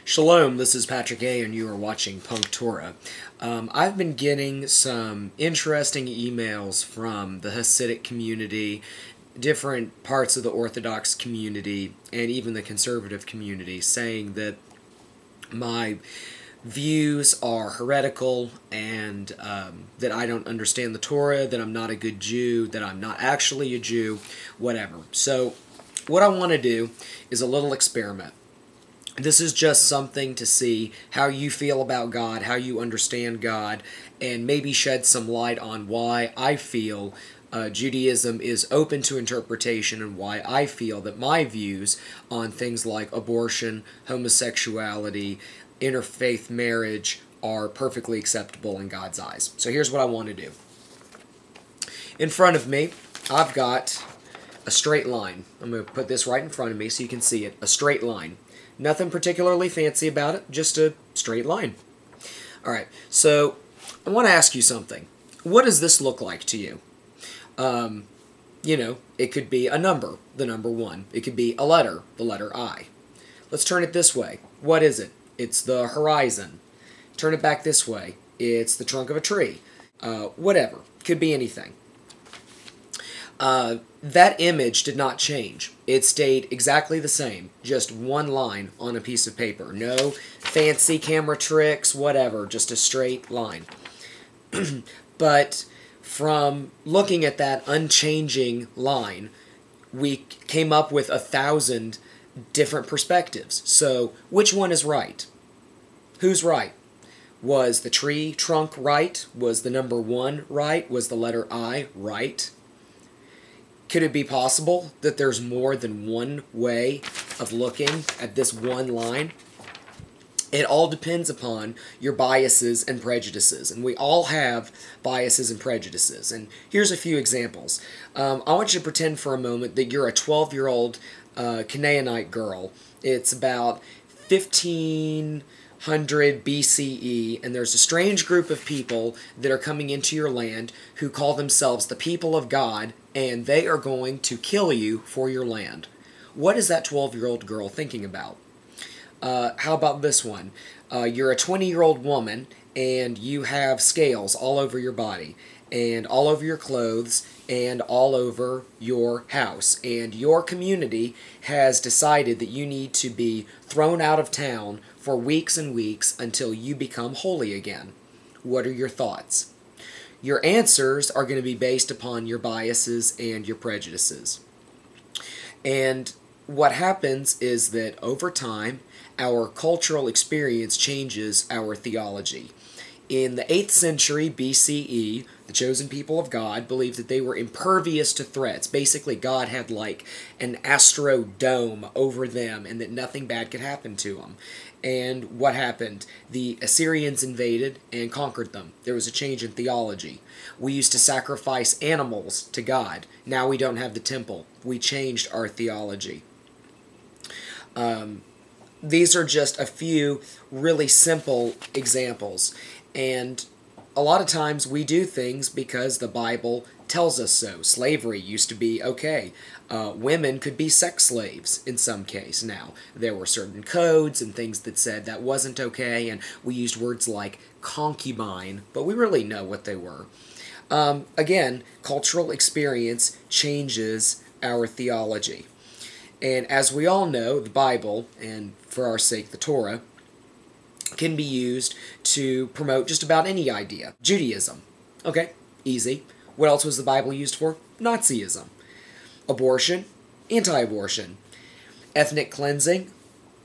Shalom, this is Patrick A. and you are watching Punk Torah. I've been getting some interesting emails from the Hasidic community, different parts of the Orthodox community, and even the conservative community saying that my views are heretical and that I don't understand the Torah, that I'm not a good Jew, that I'm not actually a Jew, whatever. So what I want to do is a little experiment. This is just something to see how you feel about God, how you understand God, and maybe shed some light on why I feel Judaism is open to interpretation and why I feel that my views on things like abortion, homosexuality, interfaith marriage are perfectly acceptable in God's eyes. So here's what I want to do. In front of me, I've got a straight line. I'm going to put this right in front of me so you can see it. A straight line. Nothing particularly fancy about it, just a straight line. Alright, so I want to ask you something. What does this look like to you? You know, it could be a number, the number 1. It could be a letter, the letter I. Let's turn it this way. What is it? It's the horizon. Turn it back this way. It's the trunk of a tree. Whatever. Could be anything. That image did not change. It stayed exactly the same. Just one line on a piece of paper. No fancy camera tricks, whatever. Just a straight line. But from looking at that unchanging line, we came up with 1,000 different perspectives. So, which one is right? Who's right? Was the tree trunk right? Was the number 1 right? Was the letter I right? Could it be possible that there's more than one way of looking at this one line? It all depends upon your biases and prejudices, and we all have biases and prejudices. And here's a few examples. I want you to pretend for a moment that you're a 12-year-old Canaanite girl. It's about 1500 BCE, and there's a strange group of people that are coming into your land who call themselves the people of God, and they are going to kill you for your land. What is that 12-year-old girl thinking about? How about this one? You're a 20-year-old woman, and you have scales all over your body, and all over your clothes, and all over your house. And your community has decided that you need to be thrown out of town for weeks and weeks until you become holy again. What are your thoughts? Your answers are going to be based upon your biases and your prejudices. And what happens is that over time, our cultural experience changes our theology. In the 8th century BCE, the chosen people of God believed that they were impervious to threats. Basically, God had like an astro dome over them and that nothing bad could happen to them. And what happened? The Assyrians invaded and conquered them. There was a change in theology. We used to sacrifice animals to God. Now we don't have the temple. We changed our theology. These are just a few really simple examples. And a lot of times we do things because the Bible tells us so. Slavery used to be okay. Women could be sex slaves in some case now. There were certain codes and things that said that wasn't okay, and we used words like concubine, but we really know what they were. Again, cultural experience changes our theology. And as we all know, the Bible, and for our sake the Torah, can be used to promote just about any idea. Judaism. Okay, easy. What else was the Bible used for? Nazism. Abortion, anti-abortion. Ethnic cleansing,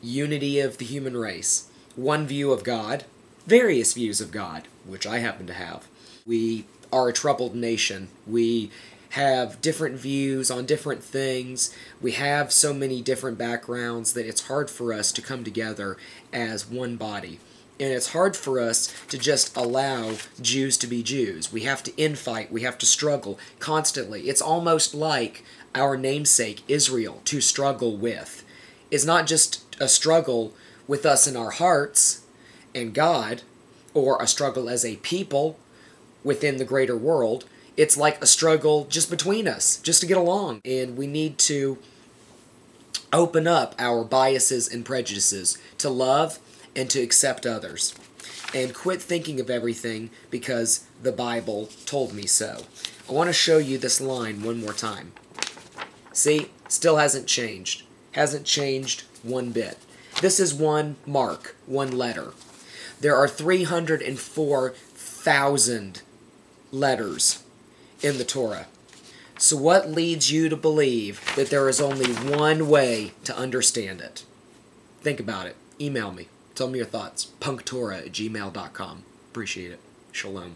unity of the human race. One view of God, various views of God, which I happen to have. We are a troubled nation. We have different views on different things. We have so many different backgrounds that it's hard for us to come together as one body. And it's hard for us to just allow Jews to be Jews. We have to infight. We have to struggle constantly. It's almost like our namesake, Israel, to struggle with. It's not just a struggle with us in our hearts and God, or a struggle as a people within the greater world. It's like a struggle just between us, just to get along. And we need to open up our biases and prejudices to love and to accept others. And quit thinking of everything because the Bible told me so. I want to show you this line one more time. See? Still hasn't changed. Hasn't changed one bit. This is one mark, one letter. There are 304,000 letters in the Torah. So what leads you to believe that there is only one way to understand it? Think about it. Email me. Tell me your thoughts. punktorah@gmail.com. Appreciate it. Shalom.